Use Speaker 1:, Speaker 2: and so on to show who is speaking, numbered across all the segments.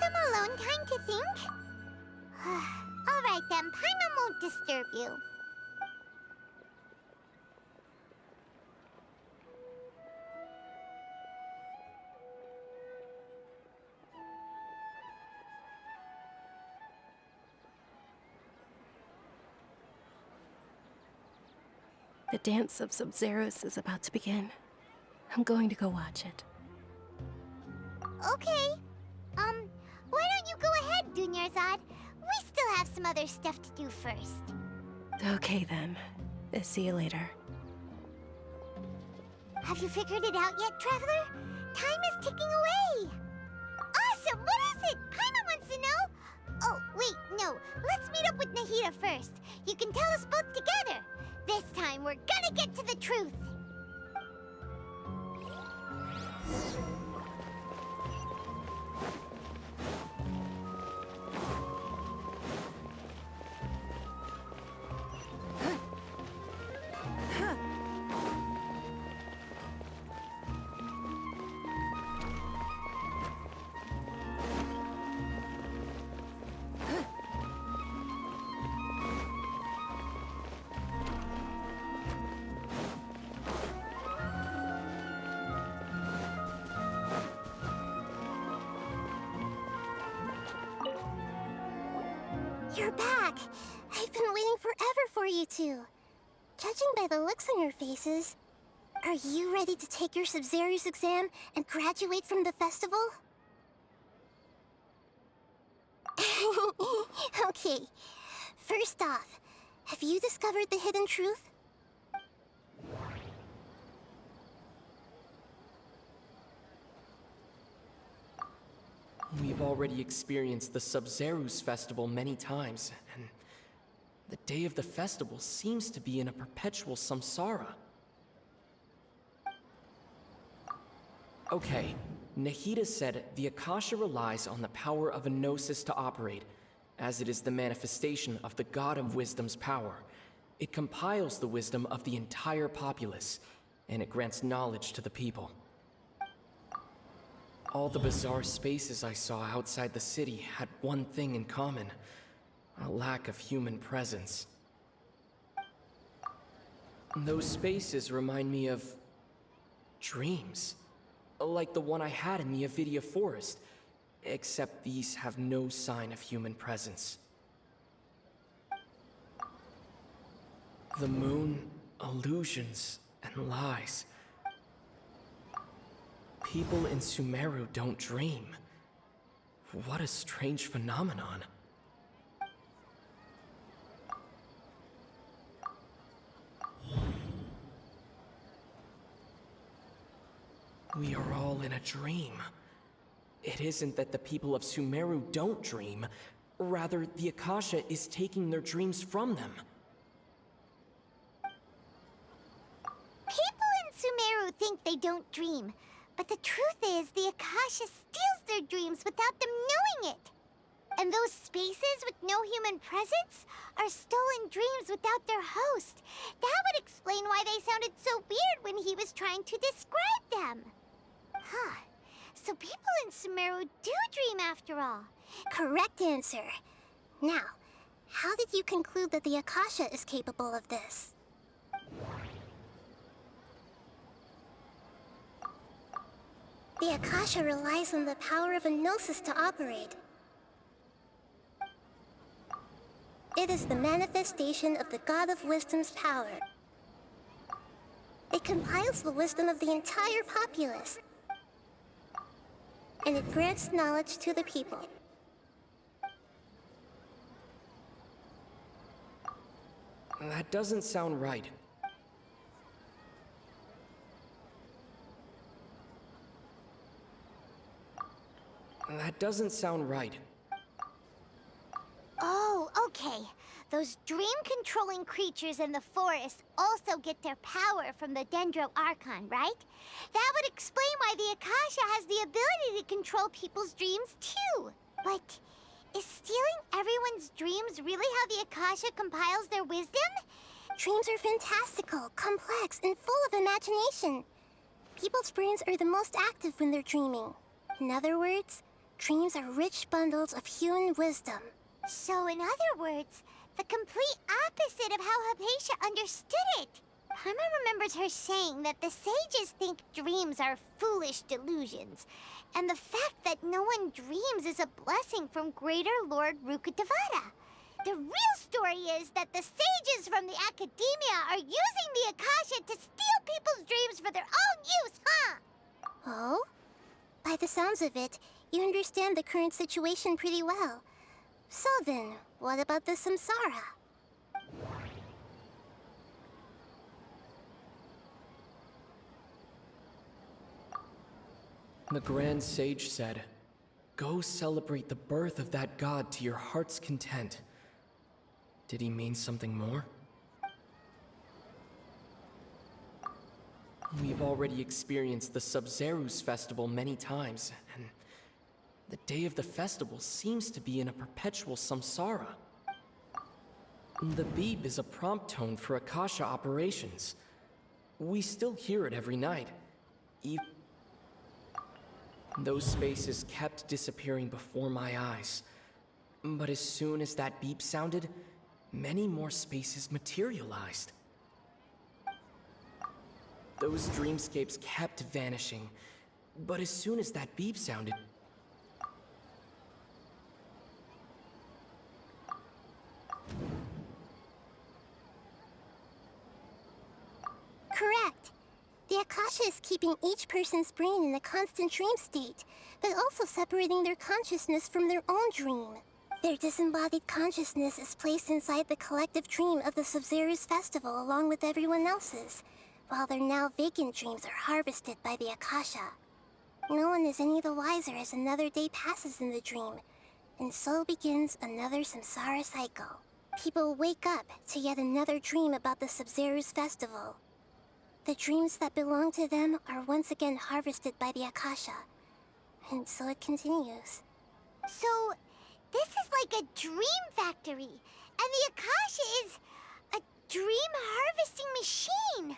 Speaker 1: some alone time to think? Alright then, Paimon won't disturb you.
Speaker 2: The dance of Sabzeruz is about to begin. I'm going to go watch it.
Speaker 1: Okay. Why don't you go ahead, Dunyarzad? We still have some other stuff to do first.
Speaker 2: Okay then. See you later.
Speaker 1: Have you figured it out yet, Traveler? Time is ticking away! Awesome! What is it? Paimon wants to know! Oh, wait, no. Let's meet up with Nahida first. You can tell us both together. This time, we're gonna get to the truth! You're back! I've been waiting forever for you two. Judging by the looks on your faces, are you ready to take your Sabzeruz exam and graduate from the festival? Okay. First off, have you discovered the hidden truth?
Speaker 3: We've already experienced the Sabzeruz festival many times, and the day of the festival seems to be in a perpetual samsara. Okay, Nahida said the Akasha relies on the power of a gnosis to operate, as it is the manifestation of the God of Wisdom's power. It compiles the wisdom of the entire populace, and it grants knowledge to the people. All the bizarre spaces I saw outside the city had one thing in common: a lack of human presence. Those spaces remind me of dreams, like the one I had in the Avidia Forest, except these have no sign of human presence. The moon, illusions, and lies. People in Sumeru don't dream. What a strange phenomenon. We are all in a dream. It isn't that the people of Sumeru don't dream. Rather, the Akasha is taking their dreams from them.
Speaker 1: People in Sumeru think they don't dream. But the truth is, the Akasha steals their dreams without them knowing it. And those spaces with no human presence are stolen dreams without their host. That would explain why they sounded so weird when he was trying to describe them. Huh. So people in Sumeru do dream after all. Correct answer. Now, how did you conclude that the Akasha is capable of this? The Akasha relies on the power of a gnosis to operate. It is the manifestation of the God of Wisdom's power. It compiles the wisdom of the entire populace. And it grants knowledge to the people.
Speaker 3: That doesn't sound right. That doesn't sound right.
Speaker 1: Oh, okay. Those dream-controlling creatures in the forest also get their power from the Dendro Archon, right? That would explain why the Akasha has the ability to control people's dreams, too. But is stealing everyone's dreams really how the Akasha compiles their wisdom? Dreams are fantastical, complex, and full of imagination. People's brains are the most active when they're dreaming. In other words,
Speaker 4: Dreams are rich bundles of human wisdom.
Speaker 1: So in other words, the complete opposite of how Hypatia understood it. Paimon remembers her saying that the sages think dreams are foolish delusions, and the fact that no one dreams is a blessing from Greater Lord Rukkhadevata. The real story is that the sages from the academia are using the Akasha to steal people's dreams for their own use, huh?
Speaker 4: Oh? By the sounds of it, you understand the current situation pretty well. So then, what about the samsara?
Speaker 3: The Grand Sage said, "Go celebrate the birth of that god to your heart's content." Did he mean something more? We've already experienced the Sabzeruz festival many times, and the day of the festival seems to be in a perpetual samsara. The beep is a prompt tone for Akasha operations. We still hear it every night. Those spaces kept disappearing before my eyes. But as soon as that beep sounded, many more spaces materialized. Those dreamscapes kept vanishing, but as soon as that beep sounded...
Speaker 4: Correct. The Akasha is keeping each person's brain in a constant dream state, but also separating their consciousness from their own dream. Their disembodied consciousness is placed inside the collective dream of the Sabzeruz festival along with everyone else's, while their now vacant dreams are harvested by the Akasha. No one is any the wiser as another day passes in the dream, and so begins another samsara cycle. People wake up to yet another dream about the Sabzeruz festival. The dreams that belong to them are once again harvested by the Akasha, and so it continues.
Speaker 1: So, this is like a dream factory, and the Akasha is a dream harvesting machine.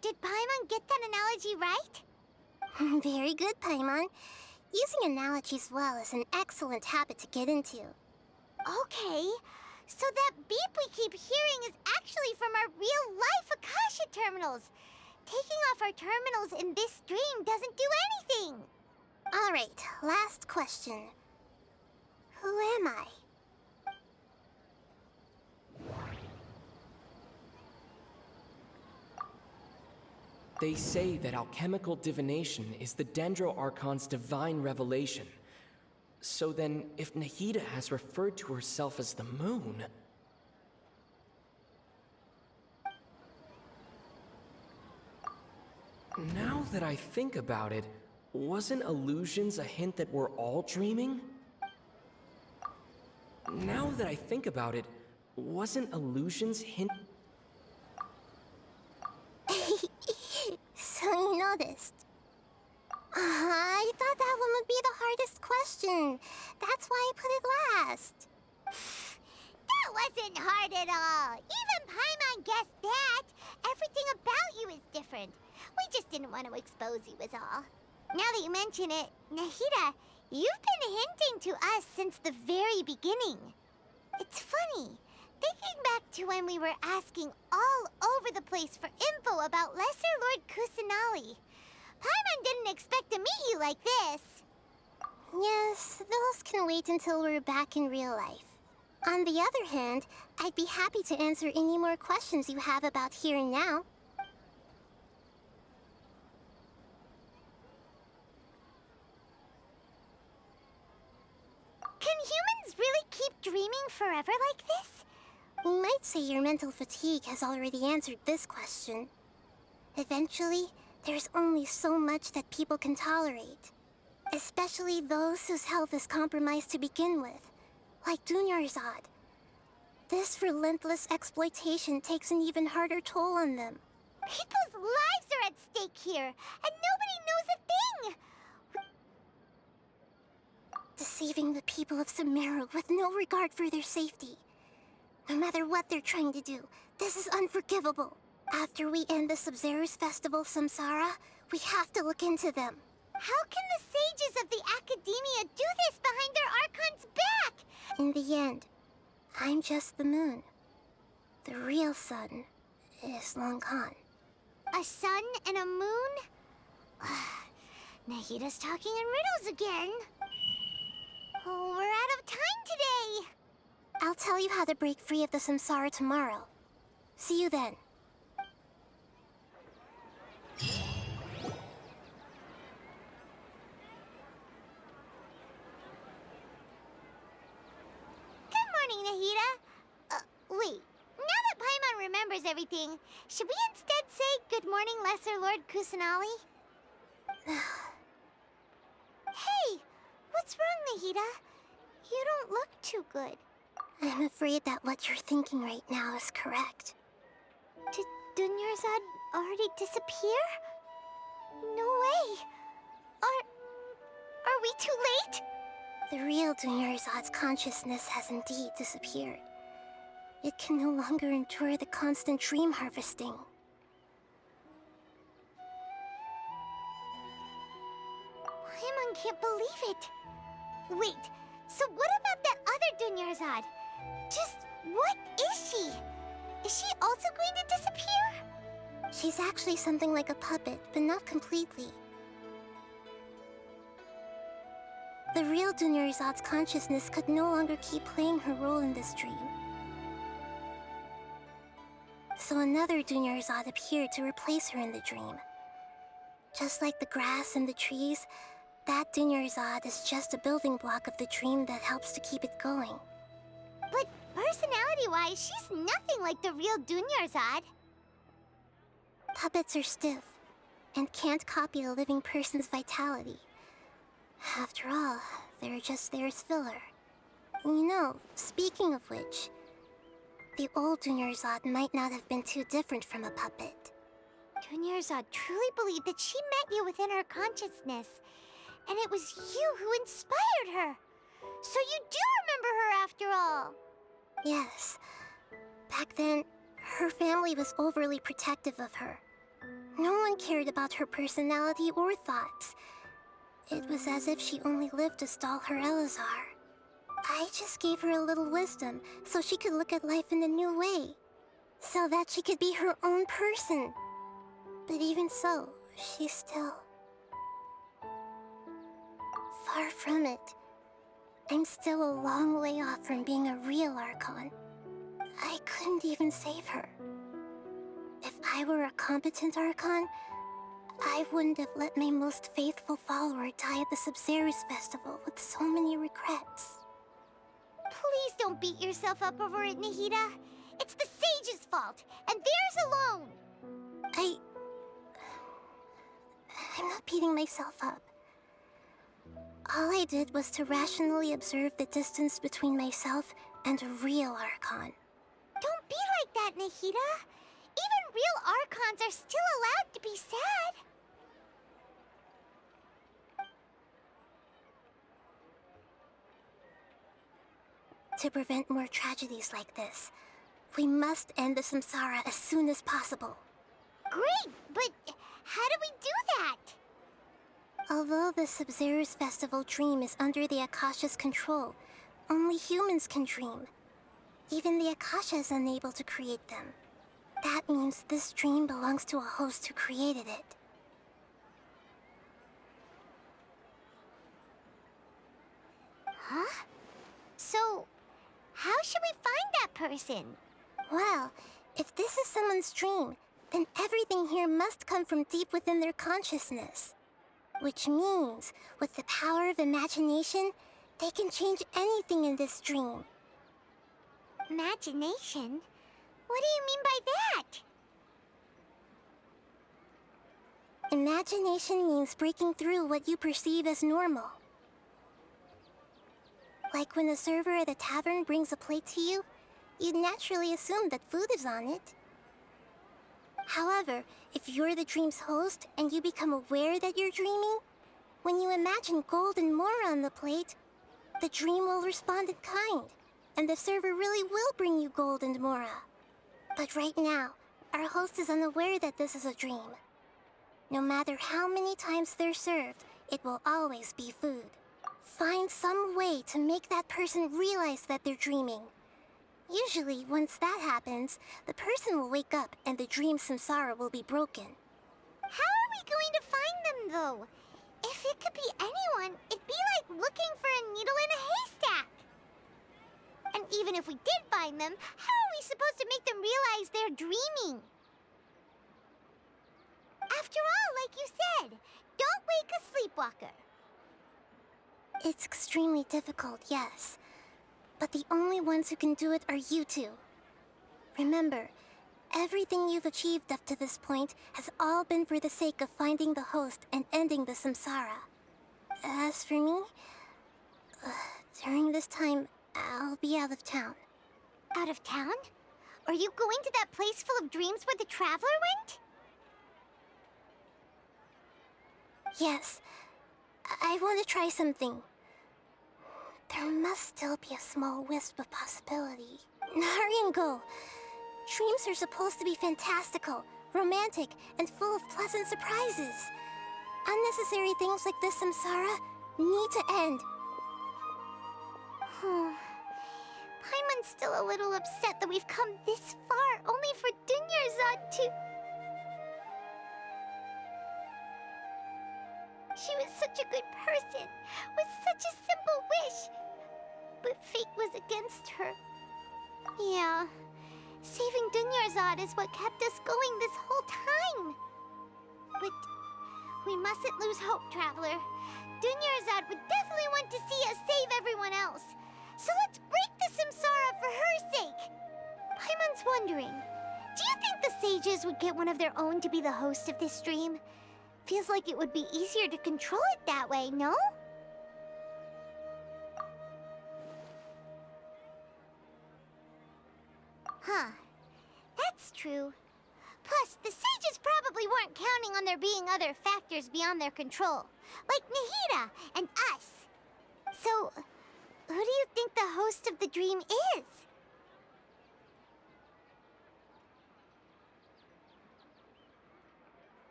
Speaker 1: Did Paimon get that analogy right?
Speaker 4: Very good, Paimon. Using analogies well is an excellent habit to get into.
Speaker 1: Okay, so that beep we keep hearing is actually from our real-life Akasha terminals. Taking off our terminals in this dream doesn't do anything.
Speaker 4: All right, last question. Who am I?
Speaker 3: They say that alchemical divination is the Dendro Archon's divine revelation. So then, if Nahida has referred to herself as the moon... Now that I think about it, wasn't illusions a hint that we're all dreaming? Now that I think about it, wasn't illusions hint...
Speaker 4: So you noticed. I thought that one would be the hardest question. That's why I put it last.
Speaker 1: That wasn't hard at all. Even Paimon guessed that. Everything about you is different. We just didn't want to expose you is all. Now that you mention it, Nahida, you've been hinting to us since the very beginning. It's funny. Thinking back to when we were asking all over the place for info about Lesser Lord Kusanali, Paimon didn't expect to meet you like this.
Speaker 4: Yes, those can wait until we're back in real life. On the other hand, I'd be happy to answer any more questions you have about here and now.
Speaker 1: Can humans really keep dreaming forever like this?
Speaker 4: We might say your mental fatigue has already answered this question. Eventually, there's only so much that people can tolerate. Especially those whose health is compromised to begin with, like Dunyarzad. This relentless exploitation takes an even harder toll on them.
Speaker 1: People's lives are at stake here, and nobody knows a thing!
Speaker 4: Deceiving the people of Sumeru with no regard for their safety. No matter what they're trying to do, this is unforgivable. After we end the Sabzeruz Festival Samsara, we have to look into them.
Speaker 1: How can the sages of the Academia do this behind their Archon's back?
Speaker 4: In the end, I'm just the moon. The real sun is long gone.
Speaker 1: A sun and a moon? Nahida's talking in riddles again. Oh, we're out of time today.
Speaker 4: I'll tell you how to break free of the samsara tomorrow. See you then.
Speaker 1: Good morning, Nahida. Wait. Now that Paimon remembers everything, should we instead say good morning, Lesser Lord Kusanali? Hey, what's wrong, Nahida? You don't look too good.
Speaker 4: I'm afraid that what you're thinking right now is correct.
Speaker 1: Did Dunyarzad already disappear? No way. Are we too late?
Speaker 4: The real Dunyarzad's consciousness has indeed disappeared. It can no longer endure the constant dream harvesting.
Speaker 1: Paimon can't believe it. Wait, so what about that other Dunyarzad? Just what is she? Is she also going to disappear?
Speaker 4: She's actually something like a puppet, but not completely. The real Dunyarzad's consciousness could no longer keep playing her role in this dream. So another Dunyarzad appeared to replace her in the dream. Just like the grass and the trees, that Dunyarzad is just a building block of the dream that helps to keep it going.
Speaker 1: But personality-wise, she's nothing like the real Dunyarzad.
Speaker 4: Puppets are stiff and can't copy a living person's vitality. After all, they're just there as filler. You know, speaking of which, the old Dunyarzad might not have been too different from a puppet.
Speaker 1: Dunyarzad truly believed that she met you within her consciousness, and it was you who inspired her. So you do remember her after all.
Speaker 4: Yes. Back then, her family was overly protective of her. No one cared about her personality or thoughts. It was as if she only lived to stall her Elazar. I just gave her a little wisdom so she could look at life in a new way. So that she could be her own person. But even so, she's still... far from it. I'm still a long way off from being a real Archon. I couldn't even save her. If I were a competent Archon, I wouldn't have let my most faithful follower die at the Sabzeruz festival with so many regrets.
Speaker 1: Please don't beat yourself up over it, Nahida. It's the sage's fault, and theirs alone.
Speaker 4: I'm not beating myself up. All I did was to rationally observe the distance between myself and a real Archon.
Speaker 1: Don't be like that, Nahida. Even real Archons are still allowed to be sad.
Speaker 4: To prevent more tragedies like this, we must end the samsara as soon as possible.
Speaker 1: Great, but how do we do that?
Speaker 4: Although the Sabzeruz festival dream is under the Akasha's control, only humans can dream. Even the Akasha is unable to create them. That means this dream belongs to a host who created it.
Speaker 1: Huh? So, how should we find that person?
Speaker 4: Well, if this is someone's dream, then everything here must come from deep within their consciousness. Which means, with the power of imagination, they can change anything in this dream.
Speaker 1: Imagination? What do you mean by that?
Speaker 4: Imagination means breaking through what you perceive as normal. Like when a server at a tavern brings a plate to you, you'd naturally assume that food is on it. However, if you're the dream's host and you become aware that you're dreaming, when you imagine gold and more on the plate, the dream will respond in kind, and the server really will bring you gold and mora. But right now, our host is unaware that this is a dream. No matter how many times they're served, it will always be food. Find some way to make that person realize that they're dreaming. Usually, once that happens, the person will wake up and the dream samsara will be broken.
Speaker 1: How are we going to find them, though? If it could be anyone, it'd be like looking for a needle in a haystack. And even if we did find them, how are we supposed to make them realize they're dreaming? After all, like you said, don't wake a sleepwalker.
Speaker 4: It's extremely difficult, yes. But the only ones who can do it are you two. Remember, everything you've achieved up to this point has all been for the sake of finding the host and ending the samsara. As for me, during this time, I'll be out of town.
Speaker 1: Out of town? Are you going to that place full of dreams where the traveler went?
Speaker 4: Yes, I want to try something. There must still be a small wisp of possibility. Hurry and go. Dreams are supposed to be fantastical, romantic, and full of pleasant surprises. Unnecessary things like this samsara need to end.
Speaker 1: Paimon's still a little upset that we've come this far only for Dunyarzad to... She was such a good person, with such a simple wish. But fate was against her. Yeah, saving Dunyarzad is what kept us going this whole time. But we mustn't lose hope, Traveler. Dunyarzad would definitely want to see us save everyone else. So let's break the samsara for her sake. Paimon's wondering, do you think the sages would get one of their own to be the host of this dream? Feels like it would be easier to control it that way, no? Huh. That's true. Plus, the sages probably weren't counting on there being other factors beyond their control, like Nahida and us. So, who do you think the host of the dream is?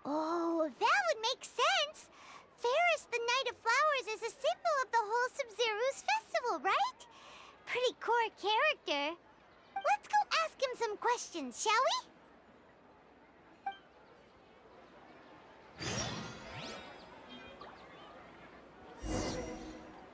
Speaker 1: Oh, that would make sense. Ferris, the Knight of Flowers, is a symbol of the whole Sabzeruz festival, right? Pretty core character. Let's go ask him some questions, shall we?